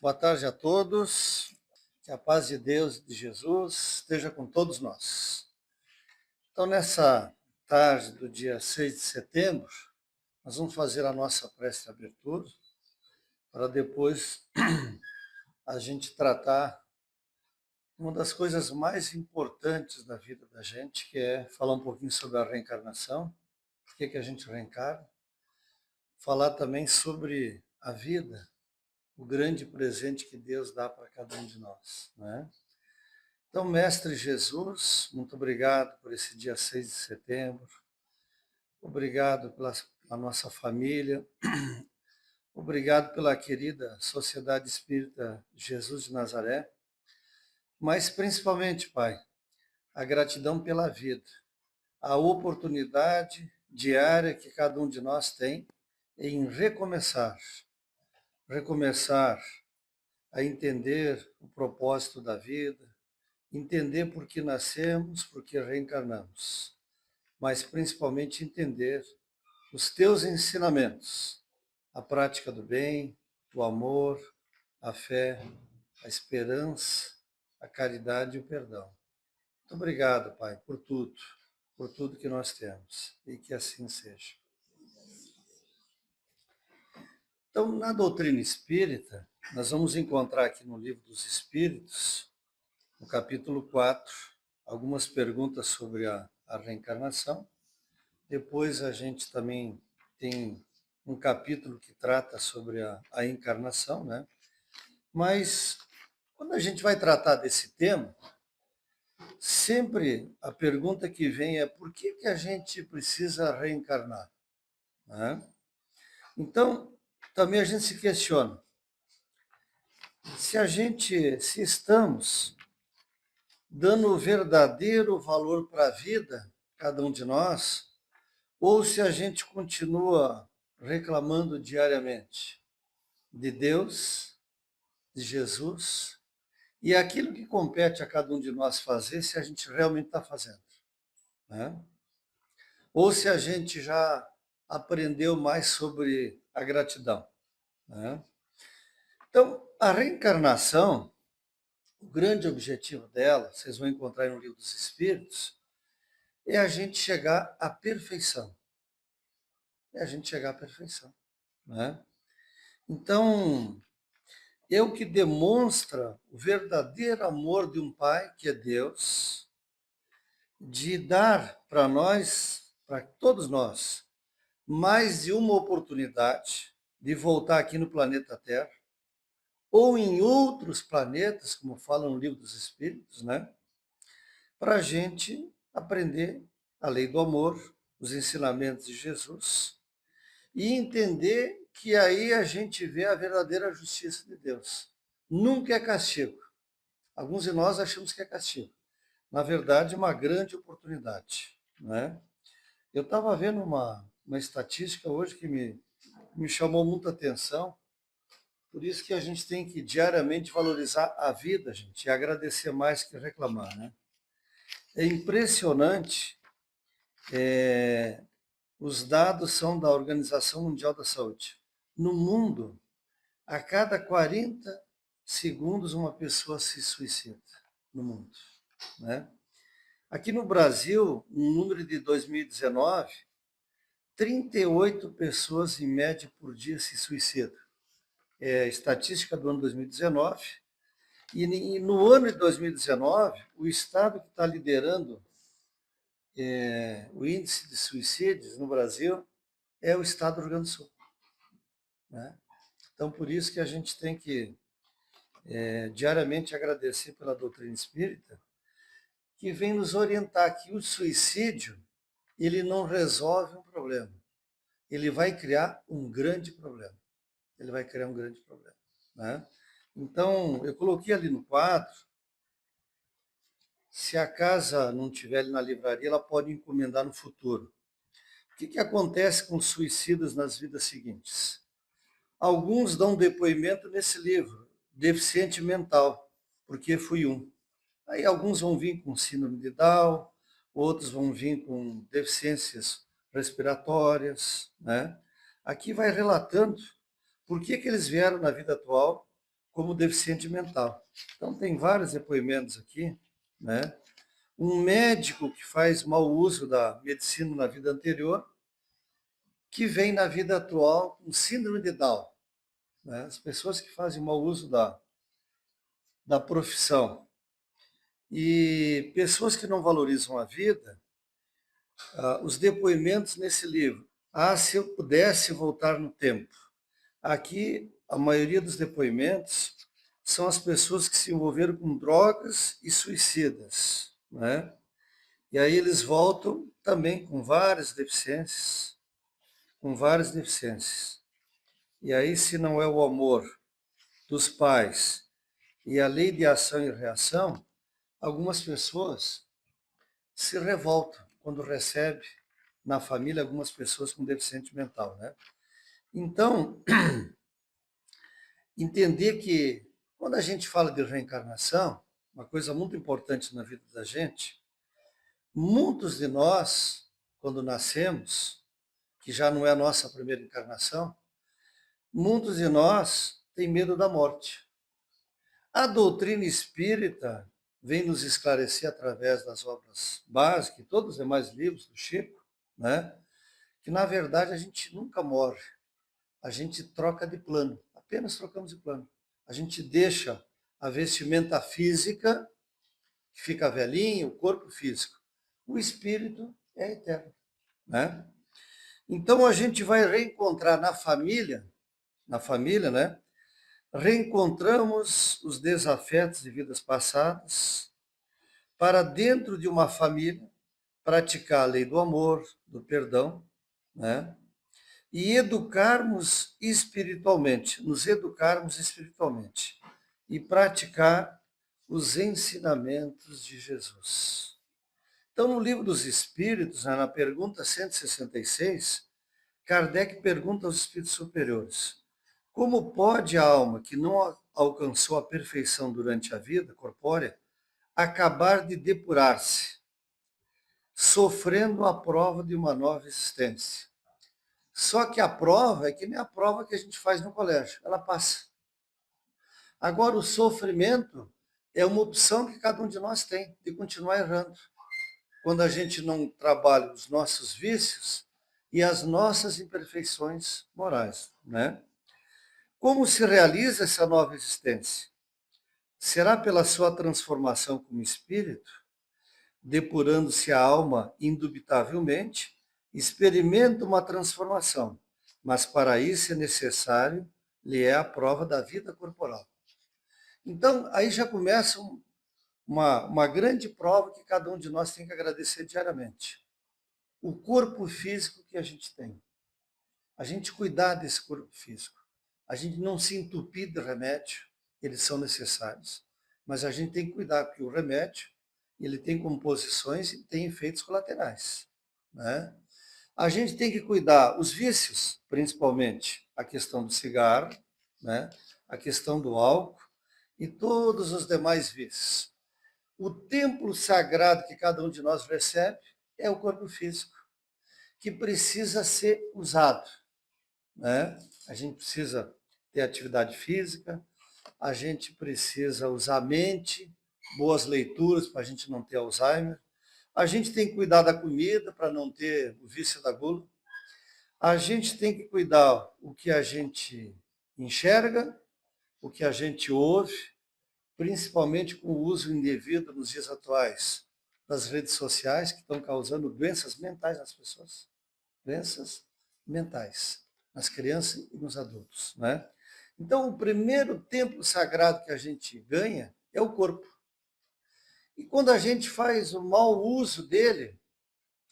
Boa tarde a todos. Que a paz de Deus e de Jesus esteja com todos nós. Então, nessa tarde do dia 6 de setembro, nós vamos fazer a nossa prece de abertura, para depois a gente tratar uma das coisas mais importantes da vida da gente, que é falar um pouquinho sobre a reencarnação, por que a gente reencarna, falar também sobre a vida, o grande presente que Deus dá para cada um de nós, né? Então, Mestre Jesus, muito obrigado por esse dia 6 de setembro, obrigado pela nossa família, obrigado pela querida Sociedade Espírita Jesus de Nazaré, mas principalmente, Pai, a gratidão pela vida, a oportunidade diária que cada um de nós tem em recomeçar a entender o propósito da vida, entender por que nascemos, por que reencarnamos, mas principalmente entender os teus ensinamentos, a prática do bem, o amor, a fé, a esperança, a caridade e o perdão. Muito obrigado, Pai, por tudo que nós temos, e que assim seja. Então, na doutrina espírita, nós vamos encontrar aqui no Livro dos Espíritos, no capítulo 4, algumas perguntas sobre a reencarnação. Depois a gente também tem um capítulo que trata sobre a encarnação, né? Mas quando a gente vai tratar desse tema, sempre a pergunta que vem é por que a gente precisa reencarnar, né? Então, também a gente se questiona, se estamos dando o verdadeiro valor para a vida, cada um de nós, ou se a gente continua reclamando diariamente de Deus, de Jesus, e aquilo que compete a cada um de nós fazer, se a gente realmente está fazendo, né? Ou se a gente já aprendeu mais sobre a gratidão, né? Então, a reencarnação, o grande objetivo dela, vocês vão encontrar no Livro dos Espíritos, é a gente chegar à perfeição. É a gente chegar à perfeição, né? Então, é o que demonstra o verdadeiro amor de um Pai, que é Deus, de dar para nós, para todos nós, mais de uma oportunidade de voltar aqui no planeta Terra, ou em outros planetas, como fala no Livro dos Espíritos, né? Para a gente aprender a lei do amor, os ensinamentos de Jesus, e entender que aí a gente vê a verdadeira justiça de Deus. Nunca é castigo. Alguns de nós achamos que é castigo. Na verdade, é uma grande oportunidade, né? Eu estava vendo uma estatística hoje que me chamou muita atenção, por isso que a gente tem que diariamente valorizar a vida, gente, e agradecer mais que reclamar, né? É impressionante, os dados são da Organização Mundial da Saúde. No mundo, a cada 40 segundos uma pessoa se suicida no mundo, né? Aqui no Brasil, um número de 2019, 38 pessoas em média por dia se suicidam. É a estatística do ano 2019. E no ano de 2019, o estado que está liderando o índice de suicídios no Brasil é o estado do Rio Grande do Sul, né? Então, por isso que a gente tem que diariamente agradecer pela doutrina espírita, que vem nos orientar que o suicídio ele não resolve um problema, ele vai criar um grande problema. Ele vai criar um grande problema, né? Então, eu coloquei ali no quadro, se a casa não tiver ali na livraria, ela pode encomendar no futuro. O que acontece com os suicidas nas vidas seguintes? Alguns dão depoimento nesse livro, deficiente mental, porque fui um. Aí alguns vão vir com síndrome de Down, outros vão vir com deficiências respiratórias, né? Aqui vai relatando por que eles vieram na vida atual, como deficiente mental. Então, tem vários depoimentos aqui, né? Um médico que faz mau uso da medicina na vida anterior, que vem na vida atual com síndrome de Down, né? As pessoas que fazem mau uso da profissão. E pessoas que não valorizam a vida, os depoimentos nesse livro. Ah, se eu pudesse voltar no tempo. Aqui, a maioria dos depoimentos são as pessoas que se envolveram com drogas e suicidas, né? E aí eles voltam também com várias deficiências, com várias deficiências. E aí, se não é o amor dos pais e a lei de ação e reação, algumas pessoas se revoltam quando recebe na família algumas pessoas com deficiente mental, né? Então, entender que quando a gente fala de reencarnação, uma coisa muito importante na vida da gente, muitos de nós, quando nascemos, que já não é a nossa primeira encarnação, muitos de nós têm medo da morte. A doutrina espírita vem nos esclarecer através das obras básicas e todos os demais livros do Chico, né? Que na verdade a gente nunca morre, a gente troca de plano, apenas trocamos de plano. A gente deixa a vestimenta física, que fica velhinho, o corpo físico. O espírito é eterno, né? Então a gente vai reencontrar na família, né? Reencontramos os desafetos de vidas passadas para dentro de uma família praticar a lei do amor, do perdão, né? E educarmos espiritualmente, nos educarmos espiritualmente e praticar os ensinamentos de Jesus. Então, no Livro dos Espíritos, na pergunta 166, Kardec pergunta aos espíritos superiores: como pode a alma que não alcançou a perfeição durante a vida corpórea acabar de depurar-se, sofrendo a prova de uma nova existência? Só que a prova é que nem a prova que a gente faz no colégio, ela passa. Agora, o sofrimento é uma opção que cada um de nós tem, de continuar errando. Quando a gente não trabalha os nossos vícios e as nossas imperfeições morais, né? Como se realiza essa nova existência? Será pela sua transformação como espírito, depurando-se a alma indubitavelmente, experimenta uma transformação, mas para isso é necessário, lhe é a prova da vida corporal. Então, aí já começa uma grande prova que cada um de nós tem que agradecer diariamente. O corpo físico que a gente tem. A gente cuidar desse corpo físico. A gente não se entupir de remédio, eles são necessários, mas a gente tem que cuidar, porque o remédio ele tem composições e tem efeitos colaterais, né? A gente tem que cuidar os vícios, principalmente a questão do cigarro, né? A questão do álcool e todos os demais vícios. O templo sagrado que cada um de nós recebe é o corpo físico, que precisa ser usado, né? A gente precisa ter atividade física, a gente precisa usar a mente, boas leituras para a gente não ter Alzheimer, a gente tem que cuidar da comida para não ter o vício da gula, a gente tem que cuidar o que a gente enxerga, o que a gente ouve, principalmente com o uso indevido nos dias atuais das redes sociais, que estão causando doenças mentais nas pessoas. Doenças mentais, nas crianças e nos adultos, né? Então, o primeiro templo sagrado que a gente ganha é o corpo. E quando a gente faz o mau uso dele,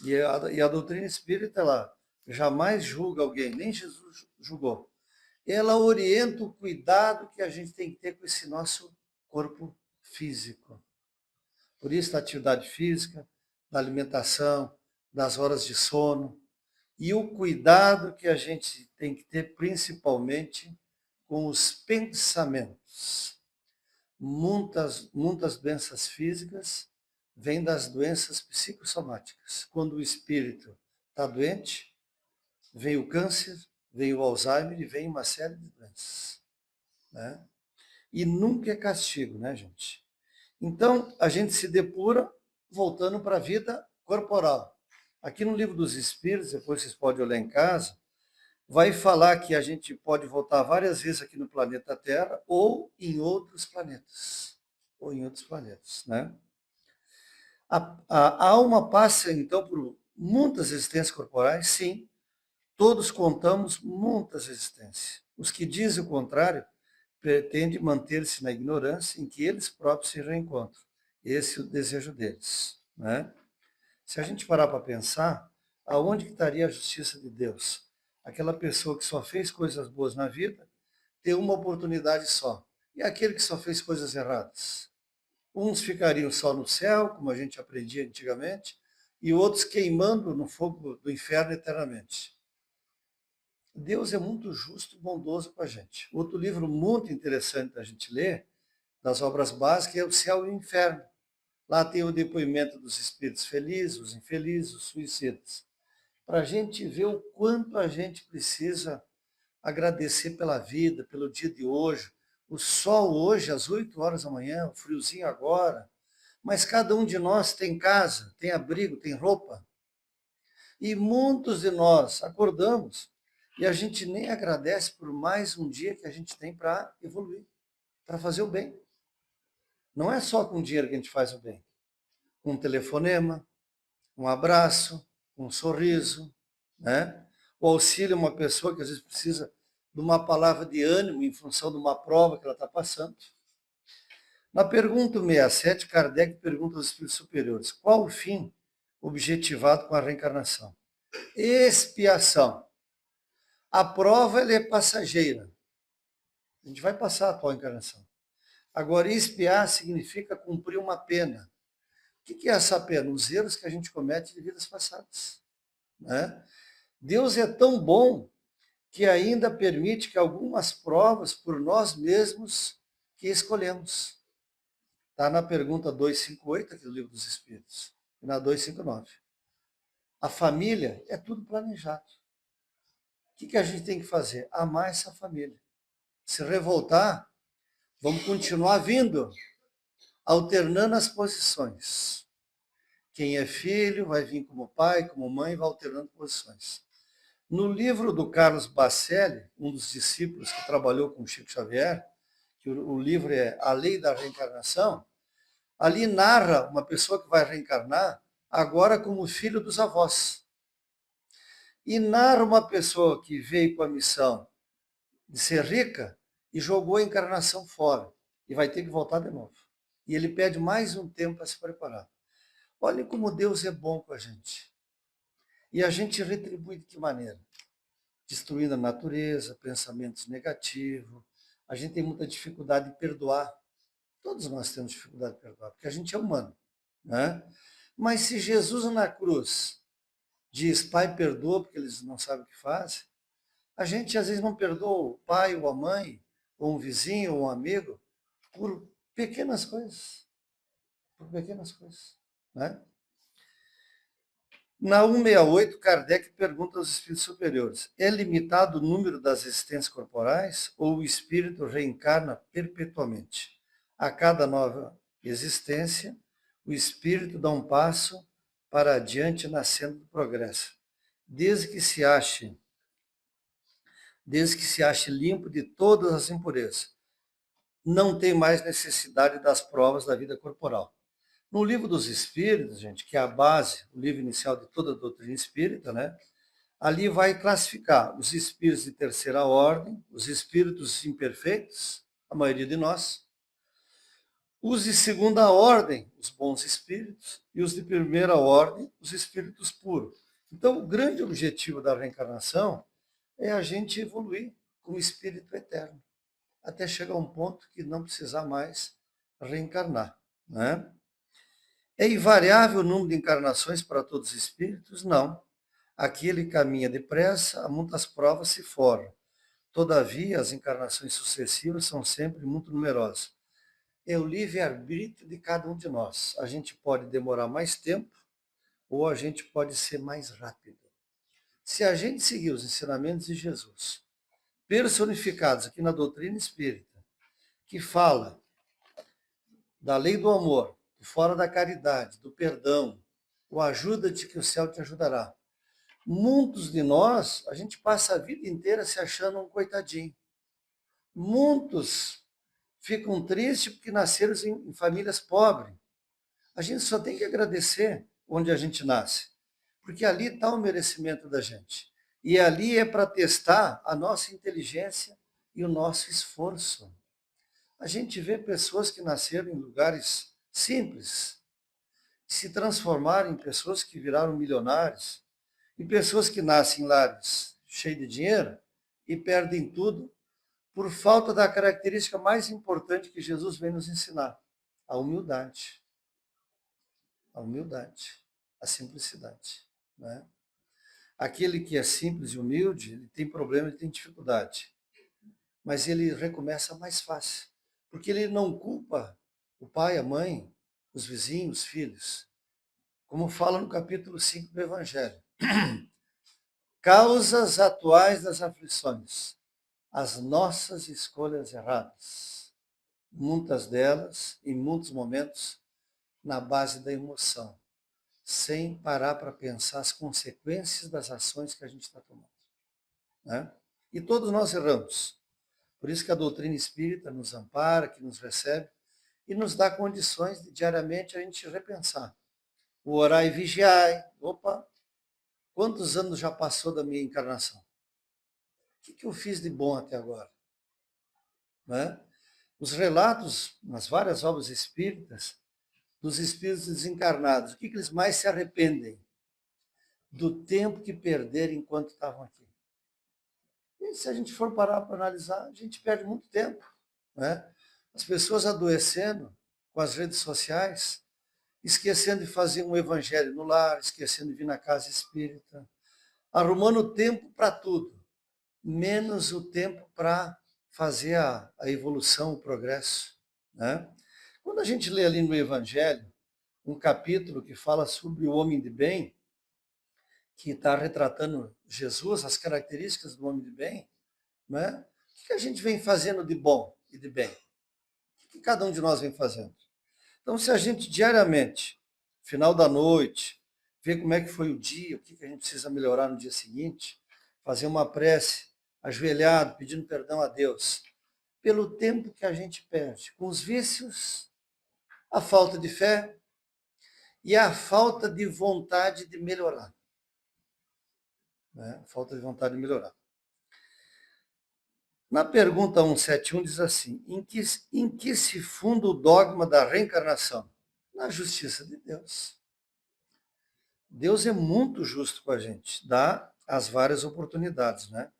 e a doutrina espírita, ela jamais julga alguém, nem Jesus julgou. Ela orienta o cuidado que a gente tem que ter com esse nosso corpo físico. Por isso, da atividade física, da alimentação, das horas de sono, e o cuidado que a gente tem que ter principalmente com os pensamentos. Muitas doenças físicas vêm das doenças psicossomáticas. Quando o espírito está doente, vem o câncer, vem o Alzheimer e vem uma série de doenças, né? E nunca é castigo, né, gente? Então, a gente se depura voltando para a vida corporal. Aqui no Livro dos Espíritos, depois vocês podem olhar em casa, vai falar que a gente pode voltar várias vezes aqui no planeta Terra ou em outros planetas. Ou em outros planetas, né? A alma passa, então, por muitas existências corporais, sim. Todos contamos muitas existências. Os que dizem o contrário pretendem manter-se na ignorância em que eles próprios se reencontram. Esse é o desejo deles, né? Se a gente parar para pensar, aonde que estaria a justiça de Deus? Aquela pessoa que só fez coisas boas na vida tem uma oportunidade só. E aquele que só fez coisas erradas? Uns ficariam só no céu, como a gente aprendia antigamente, e outros queimando no fogo do inferno eternamente. Deus é muito justo e bondoso com a gente. Outro livro muito interessante da gente ler, das obras básicas, é O Céu e o Inferno. Lá tem o depoimento dos espíritos felizes, os infelizes, os suicidas. Para a gente ver o quanto a gente precisa agradecer pela vida, pelo dia de hoje. O sol hoje, às 8 horas da manhã, o friozinho agora. Mas cada um de nós tem casa, tem abrigo, tem roupa. E muitos de nós acordamos e a gente nem agradece por mais um dia que a gente tem para evoluir, para fazer o bem. Não é só com dinheiro que a gente faz o bem. Com um telefonema, um abraço, um sorriso, né? O auxílio a uma pessoa que às vezes precisa de uma palavra de ânimo em função de uma prova que ela está passando. Na pergunta 67, Kardec pergunta aos espíritos superiores: qual o fim objetivado com a reencarnação? Expiação. A prova ela é passageira. A gente vai passar a atual encarnação. Agora, expiar significa cumprir uma pena. O que é essa pena? Os erros que a gente comete de vidas passadas, né? Deus é tão bom que ainda permite que algumas provas por nós mesmos que escolhemos. Está na pergunta 258 aqui do Livro dos Espíritos, e na 259. A família é tudo planejado. O que a gente tem que fazer? Amar essa família. Se revoltar, vamos continuar vindo, alternando as posições. Quem é filho vai vir como pai, como mãe, vai alternando posições. No livro do Carlos Bacelli, um dos discípulos que trabalhou com Chico Xavier, que o livro é A Lei da Reencarnação, ali narra uma pessoa que vai reencarnar agora como filho dos avós. E narra uma pessoa que veio com a missão de ser rica e jogou a encarnação fora e vai ter que voltar de novo. E ele pede mais um tempo para se preparar. Olhem como Deus é bom com a gente. E a gente retribui de que maneira? Destruindo a natureza, pensamentos negativos. A gente tem muita dificuldade de perdoar. Todos nós temos dificuldade de perdoar, porque a gente é humano, né? Mas se Jesus na cruz diz, Pai, perdoa, porque eles não sabem o que fazem, a gente às vezes não perdoa o pai ou a mãe, ou um vizinho, ou um amigo, por pequenas coisas. Por pequenas coisas, né? Na 168, Kardec pergunta aos espíritos superiores: é limitado o número das existências corporais ou o espírito reencarna perpetuamente? A cada nova existência, o espírito dá um passo para adiante na senda do progresso, desde que se ache limpo de todas as impurezas. Não tem mais necessidade das provas da vida corporal. No Livro dos Espíritos, gente, que é a base, o livro inicial de toda a doutrina espírita, né? Ali vai classificar os espíritos de terceira ordem, os espíritos imperfeitos, a maioria de nós, os de segunda ordem, os bons espíritos, e os de primeira ordem, os espíritos puros. Então, o grande objetivo da reencarnação é a gente evoluir como espírito eterno, até chegar a um ponto que não precisar mais reencarnar, né? É invariável o número de encarnações para todos os espíritos? Não. Aquele caminha depressa, a muitas provas se forra. Todavia, as encarnações sucessivas são sempre muito numerosas. É o livre-arbítrio de cada um de nós. A gente pode demorar mais tempo ou a gente pode ser mais rápido. Se a gente seguir os ensinamentos de Jesus, personificados aqui na doutrina espírita, que fala da lei do amor, do fora da caridade, do perdão, o ajuda-te que o céu te ajudará. Muitos de nós, a gente passa a vida inteira se achando um coitadinho. Muitos ficam tristes porque nasceram em famílias pobres. A gente só tem que agradecer onde a gente nasce, porque ali está o merecimento da gente. E ali é para testar a nossa inteligência e o nosso esforço. A gente vê pessoas que nasceram em lugares simples, se transformaram em pessoas que viraram milionários, e pessoas que nascem em lares cheios de dinheiro e perdem tudo por falta da característica mais importante que Jesus vem nos ensinar, a humildade. A humildade, a simplicidade. Né? Aquele que é simples e humilde, ele tem problema, ele tem dificuldade. Mas ele recomeça mais fácil, porque ele não culpa o pai, a mãe, os vizinhos, os filhos. Como fala no capítulo 5 do Evangelho. Causas atuais das aflições, as nossas escolhas erradas. Muitas delas, em muitos momentos, na base da emoção, sem parar para pensar as consequências das ações que a gente está tomando. Né? E todos nós erramos. Por isso que a doutrina espírita nos ampara, que nos recebe e nos dá condições de diariamente a gente repensar. O orar e vigiai. Opa, quantos anos já passou da minha encarnação? O que eu fiz de bom até agora? Né? Os relatos nas várias obras espíritas dos espíritos desencarnados, o que eles mais se arrependem? Do tempo que perderam enquanto estavam aqui. E se a gente for parar para analisar, a gente perde muito tempo. Né? As pessoas adoecendo com as redes sociais, esquecendo de fazer um evangelho no lar, esquecendo de vir na casa espírita, arrumando tempo para tudo, menos o tempo para fazer a evolução, o progresso. Né? Quando a gente lê ali no Evangelho, um capítulo que fala sobre o homem de bem, que está retratando Jesus, as características do homem de bem, né? O que a gente vem fazendo de bom e de bem? O que cada um de nós vem fazendo? Então, se a gente diariamente, final da noite, ver como é que foi o dia, o que a gente precisa melhorar no dia seguinte, fazer uma prece, ajoelhado, pedindo perdão a Deus, pelo tempo que a gente perde com os vícios, a falta de fé e a falta de vontade de melhorar. Né? Falta de vontade de melhorar. Na pergunta 171 diz assim, em que se funda o dogma da reencarnação? Na justiça de Deus. Deus é muito justo com a gente, dá as várias oportunidades, né?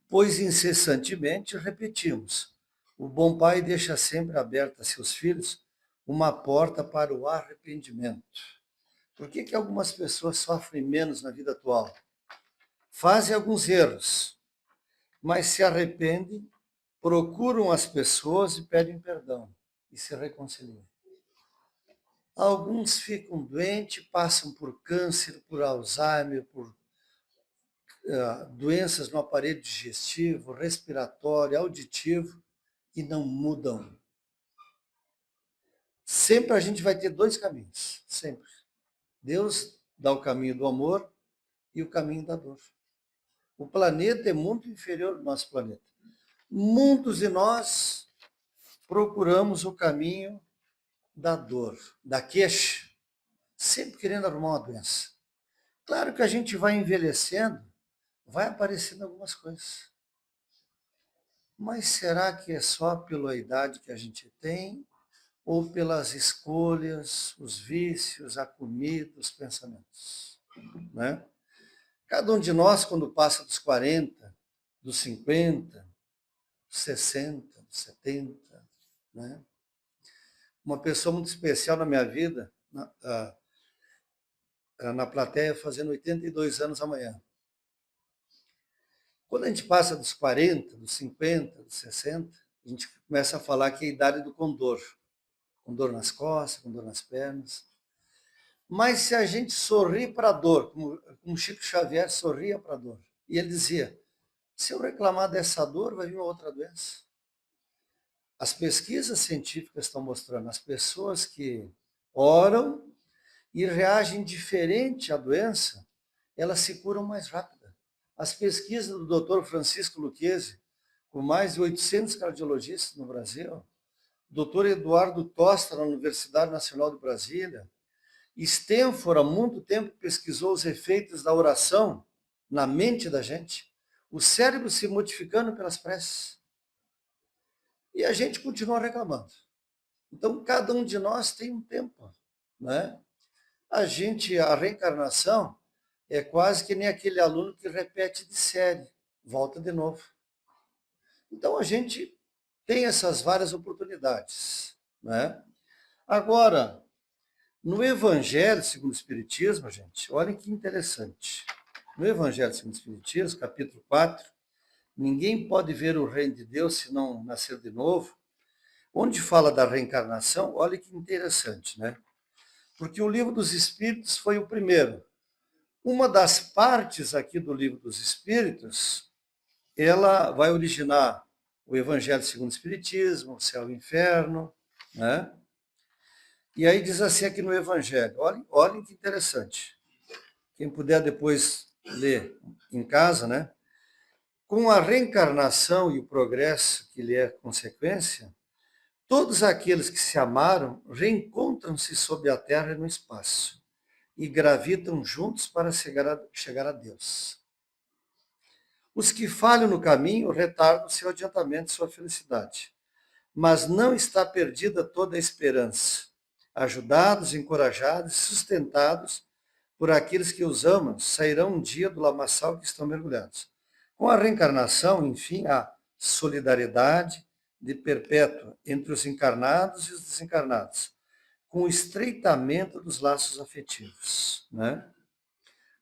Pois incessantemente repetimos, o bom pai deixa sempre aberta a seus filhos uma porta para o arrependimento. Por que algumas pessoas sofrem menos na vida atual? Fazem alguns erros, mas se arrependem, procuram as pessoas e pedem perdão e se reconciliam. Alguns ficam doentes, passam por câncer, por Alzheimer, por doenças no aparelho digestivo, respiratório, auditivo e não mudam. Sempre a gente vai ter dois caminhos, sempre. Deus dá o caminho do amor e o caminho da dor. O planeta é muito inferior ao nosso planeta. Muitos de nós procuramos o caminho da dor, da queixa, sempre querendo arrumar uma doença. Claro que a gente vai envelhecendo, vai aparecendo algumas coisas. Mas será que é só pela idade que a gente tem ou pelas escolhas, os vícios, a comida, os pensamentos? Né? Cada um de nós, quando passa dos 40, dos 50, dos 60, dos 70, né? Uma pessoa muito especial na minha vida, na plateia, fazendo 82 anos amanhã. Quando a gente passa dos 40, dos 50, dos 60, a gente começa a falar que é a idade do condor. Com dor nas costas, com dor nas pernas. Mas se a gente sorrir para a dor, como Chico Xavier sorria para a dor, e ele dizia, se eu reclamar dessa dor, vai vir uma outra doença. As pesquisas científicas estão mostrando, as pessoas que oram e reagem diferente à doença, elas se curam mais rápido. As pesquisas do Dr. Francisco Lucchesi, com mais de 800 cardiologistas no Brasil, Dr. Eduardo Tosta, na Universidade Nacional de Brasília, Stanford, há muito tempo, pesquisou os efeitos da oração na mente da gente, o cérebro se modificando pelas preces. E a gente continua reclamando. Então, cada um de nós tem um tempo, né? A reencarnação é quase que nem aquele aluno que repete de série, volta de novo. Então, a gente tem essas várias oportunidades, né? Agora, no Evangelho segundo o Espiritismo, gente, olhem que interessante. No Evangelho segundo o Espiritismo, capítulo 4, ninguém pode ver o reino de Deus se não nascer de novo. Onde fala da reencarnação, olha que interessante, né? Porque o Livro dos Espíritos foi o primeiro. Uma das partes aqui do Livro dos Espíritos, ela vai originar o Evangelho segundo o Espiritismo, o céu e o inferno, né? E aí diz assim aqui no Evangelho, olhem que interessante. Quem puder depois ler em casa, né? Com a reencarnação e o progresso que lhe é consequência, todos aqueles que se amaram reencontram-se sobre a terra e no espaço e gravitam juntos para chegar a Deus. Os que falham no caminho retardam seu adiantamento, sua felicidade. Mas não está perdida toda a esperança. Ajudados, encorajados e sustentados por aqueles que os amam, sairão um dia do lamaçal que estão mergulhados. Com a reencarnação, enfim, há solidariedade de perpétua entre os encarnados e os desencarnados, com o estreitamento dos laços afetivos, né?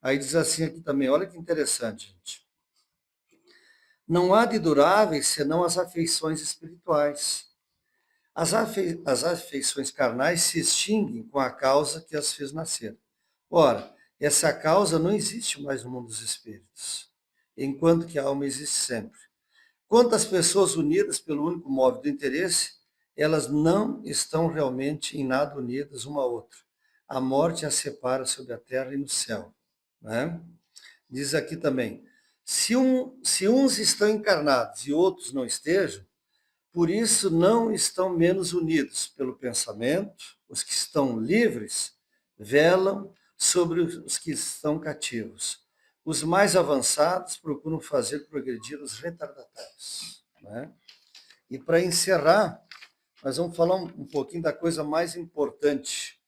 Aí diz assim aqui também, olha que interessante, gente. Não há de duráveis senão as afeições espirituais. As afeições carnais se extinguem com a causa que as fez nascer. Ora, essa causa não existe mais no mundo dos espíritos, enquanto que a alma existe sempre. Quantas pessoas unidas pelo único móvel do interesse, elas não estão realmente em nada unidas uma a outra. A morte as separa sobre a terra e no céu, né? Diz aqui também, se uns estão encarnados e outros não estejam, por isso não estão menos unidos pelo pensamento, os que estão livres velam sobre os que estão cativos. Os mais avançados procuram fazer progredir os retardatários, né? E para encerrar, nós vamos falar um pouquinho da coisa mais importante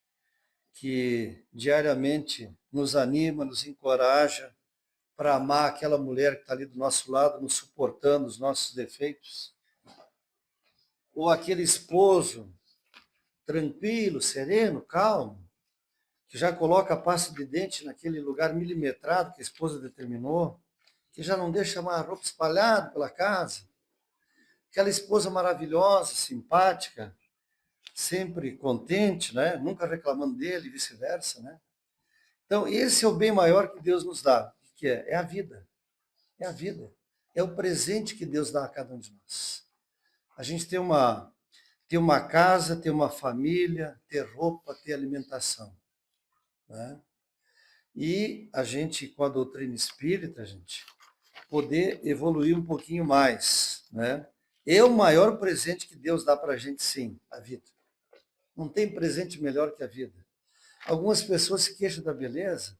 que diariamente nos anima, nos encoraja para amar aquela mulher que está ali do nosso lado, nos suportando os nossos defeitos, ou aquele esposo tranquilo, sereno, calmo, que já coloca a pasta de dente naquele lugar milimetrado que a esposa determinou, que já não deixa mais a roupa espalhada pela casa. Aquela esposa maravilhosa, simpática, sempre contente, né? Nunca reclamando dele e vice-versa, né? Então, esse é o bem maior que Deus nos dá, que é a vida. É a vida. É o presente que Deus dá a cada um de nós. A gente tem uma casa, ter uma família, ter roupa, ter alimentação, né? E a gente, com a doutrina espírita, gente, poder evoluir um pouquinho mais, né? É o maior presente que Deus dá para a gente, sim, a vida. Não tem presente melhor que a vida. Algumas pessoas se queixam da beleza,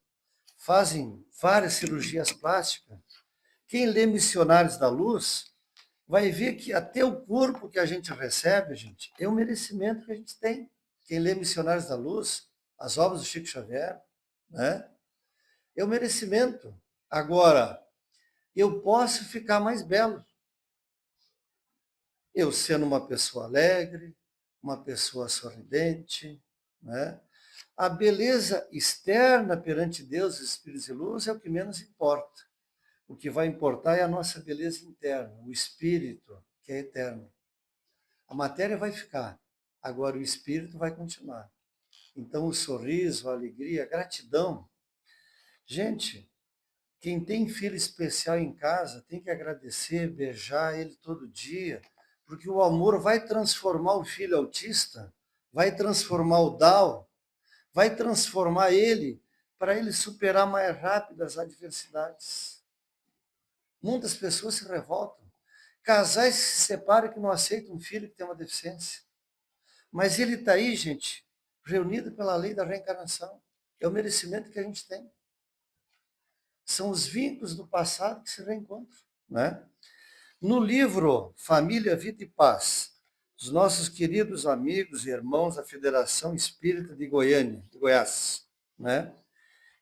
fazem várias cirurgias plásticas. Quem lê Missionários da Luz vai ver que até o corpo que a gente recebe, gente, é um merecimento que a gente tem. Quem lê Missionários da Luz, as obras do Chico Xavier, né? É um merecimento. Agora, eu posso ficar mais belo. Eu sendo uma pessoa alegre, uma pessoa sorridente, né? A beleza externa perante Deus, Espíritos e luz é o que menos importa. O que vai importar é a nossa beleza interna, o espírito, que é eterno. A matéria vai ficar, agora o espírito vai continuar. Então, o sorriso, a alegria, a gratidão. Gente, quem tem filho especial em casa tem que agradecer, beijar ele todo dia, Porque o amor vai transformar o filho autista, vai transformar o Down, vai transformar ele para ele superar mais rápido as adversidades. Muitas pessoas se revoltam. Casais se separam que não aceitam um filho que tem uma deficiência. Mas ele está aí, gente, reunido pela lei da reencarnação. É o merecimento que a gente tem. São os vínculos do passado que se reencontram, né? No livro Família, Vida e Paz, dos nossos queridos amigos e irmãos da Federação Espírita de Goiânia, de Goiás, né?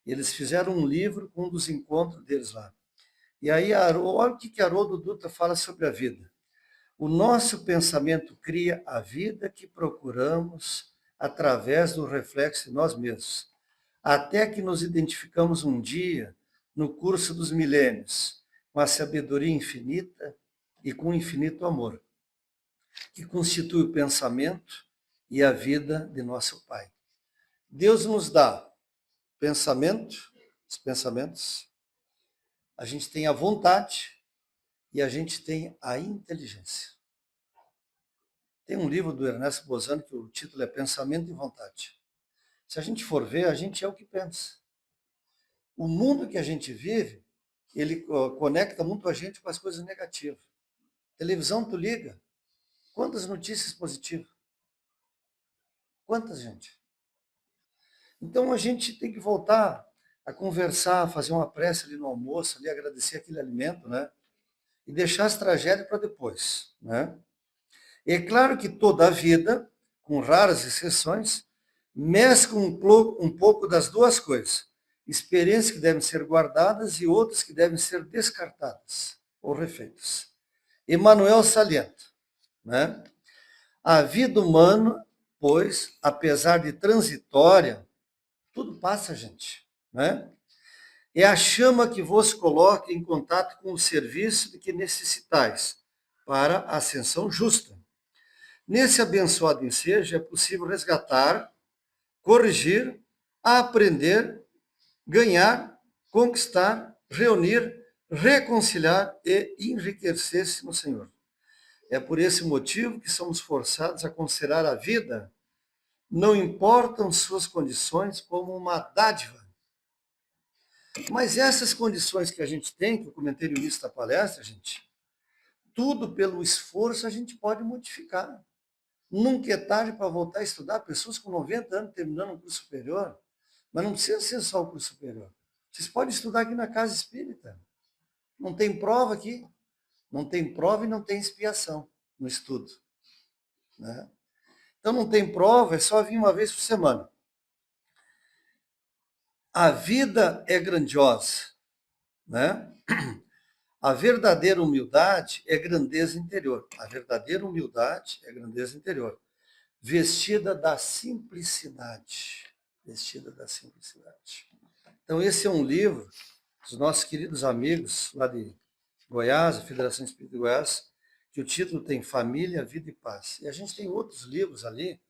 Eles fizeram um livro com um dos encontros deles lá. E aí, olha o que Haroldo Dutra fala sobre a vida. O nosso pensamento cria a vida que procuramos através do reflexo de nós mesmos, até que nos identificamos um dia no curso dos milênios, com a sabedoria infinita e com o infinito amor, que constitui o pensamento e a vida de nosso Pai. Deus nos dá pensamento, os pensamentos, a gente tem a vontade e a gente tem a inteligência. Tem um livro do Ernesto Bozano que o título é Pensamento e Vontade. Se a gente for ver, a gente é o que pensa. O mundo que a gente vive, ele conecta muito a gente com as coisas negativas. Televisão, tu liga. Quantas notícias positivas? Quantas, gente? Então a gente tem que voltar a conversar, fazer uma prece ali no almoço, ali agradecer aquele alimento, né? E deixar as tragédias para depois, né? E é claro que toda a vida, com raras exceções, mescla um pouco das duas coisas. Experiências que devem ser guardadas e outras que devem ser descartadas ou refeitas. Emmanuel salienta, né? A vida humana, pois, apesar de transitória, tudo passa, gente, né? É a chama que vos coloca em contato com o serviço de que necessitais para a ascensão justa. Nesse abençoado ensejo é possível resgatar, corrigir, aprender, ganhar, conquistar, reunir, reconciliar e enriquecer-se no Senhor. É por esse motivo que somos forçados a considerar a vida, não importam suas condições, como uma dádiva. Mas essas condições que a gente tem, que eu comentei no início da palestra, gente, tudo pelo esforço a gente pode modificar. Nunca é tarde para voltar a estudar. Pessoas com 90 anos terminando um curso superior, mas não precisa ser só o curso superior. Vocês podem estudar aqui na Casa Espírita. Não tem prova aqui. Não tem prova e não tem expiação no estudo, né? Então não tem prova, é só vir uma vez por semana. A vida é grandiosa, né? A verdadeira humildade é grandeza interior. A verdadeira humildade é grandeza interior. Vestida da simplicidade. Vestida da simplicidade. Então, esse é um livro dos nossos queridos amigos lá de Goiás, a Federação Espírita de Goiás, que o título tem Família, Vida e Paz. E a gente tem outros livros ali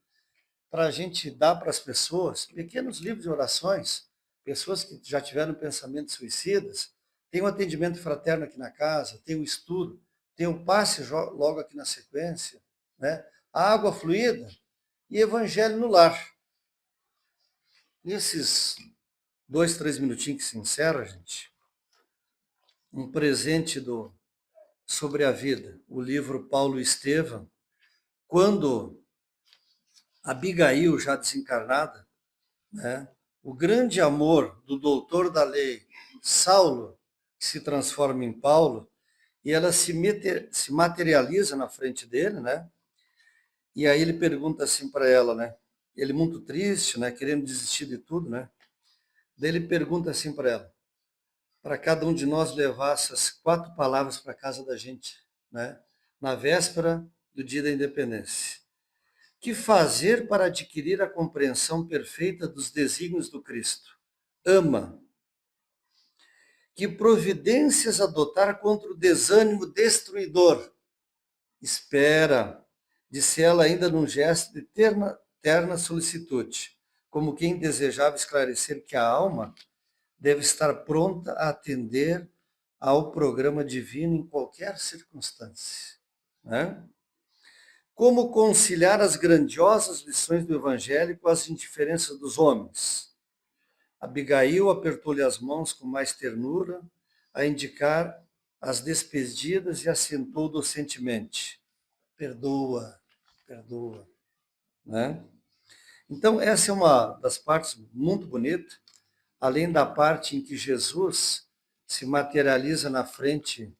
para a gente dar para as pessoas, pequenos livros de orações, pessoas que já tiveram pensamentos suicidas, tem um atendimento fraterno aqui na casa, tem o estudo, tem o passe logo aqui na sequência, né? A água fluida e evangelho no lar. Nesses 2, 3 minutinhos que se encerra, gente, um presente sobre a vida, o livro Paulo Estevam, quando Abigail, já desencarnada, né, o grande amor do doutor da lei, Saulo, que se transforma em Paulo, e ela se materializa na frente dele, né? E aí ele pergunta assim para ela, né? Ele muito triste, né? Querendo desistir de tudo, né? Daí ele pergunta assim para ela, para cada um de nós levar essas 4 palavras para casa da gente, né? Na véspera do dia da independência. Que fazer para adquirir a compreensão perfeita dos desígnios do Cristo? Ama. Que providências adotar contra o desânimo destruidor? Espera, disse ela ainda num gesto de terna solicitude, como quem desejava esclarecer que a alma deve estar pronta a atender ao programa divino em qualquer circunstância, né? Como conciliar as grandiosas lições do Evangelho com as indiferenças dos homens? Abigail apertou-lhe as mãos com mais ternura, a indicar as despedidas e assentou docentemente. Perdoa, perdoa. Né? Então, essa é uma das partes muito bonitas, além da parte em que Jesus se materializa na frente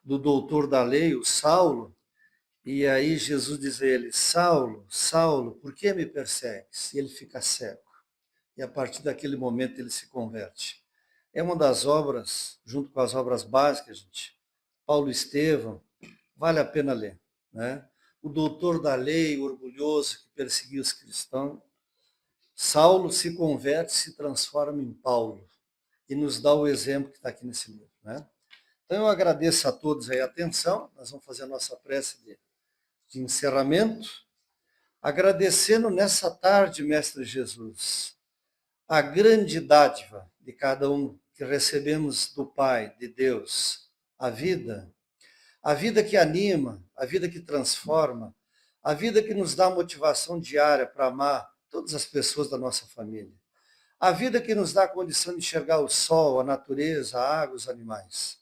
do doutor da lei, o Saulo, e aí Jesus diz a ele, Saulo, Saulo, por que me persegues? E ele fica cego. E a partir daquele momento ele se converte. É uma das obras, junto com as obras básicas, gente, Paulo Estevão, vale a pena ler. Né? O doutor da lei, orgulhoso, que perseguia os cristãos, Saulo se converte, se transforma em Paulo e nos dá o exemplo que está aqui nesse livro. Né? Então eu agradeço a todos aí a atenção, nós vamos fazer a nossa prece de encerramento, agradecendo nessa tarde, Mestre Jesus, a grande dádiva de cada um que recebemos do Pai, de Deus, a vida que anima, a vida que transforma, a vida que nos dá motivação diária para amar todas as pessoas da nossa família, a vida que nos dá a condição de enxergar o sol, a natureza, a água, os animais,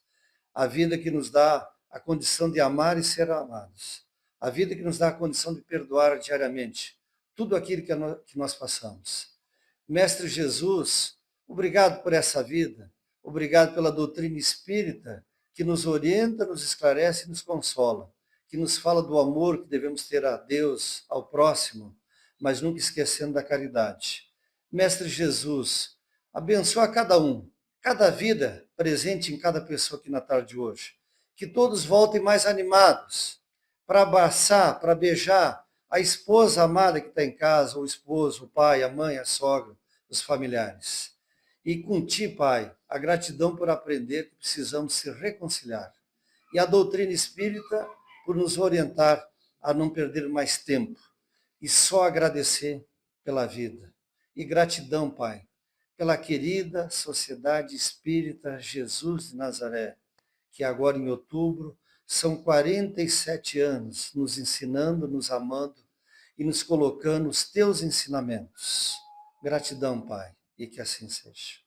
a vida que nos dá a condição de amar e ser amados, a vida que nos dá a condição de perdoar diariamente tudo aquilo que nós passamos. Mestre Jesus, obrigado por essa vida, obrigado pela doutrina espírita que nos orienta, nos esclarece e nos consola, que nos fala do amor que devemos ter a Deus, ao próximo, mas nunca esquecendo da caridade. Mestre Jesus, abençoa cada um, cada vida presente em cada pessoa aqui na tarde de hoje. Que todos voltem mais animados para abraçar, para beijar a esposa amada que está em casa, o esposo, o pai, a mãe, a sogra, os familiares. E com ti, Pai, a gratidão por aprender que precisamos se reconciliar. E a doutrina espírita por nos orientar a não perder mais tempo e só agradecer pela vida. E gratidão, Pai, pela querida Sociedade Espírita Jesus de Nazaré, que agora em outubro são 47 anos nos ensinando, nos amando e nos colocando os teus ensinamentos. Gratidão, Pai, e que assim seja.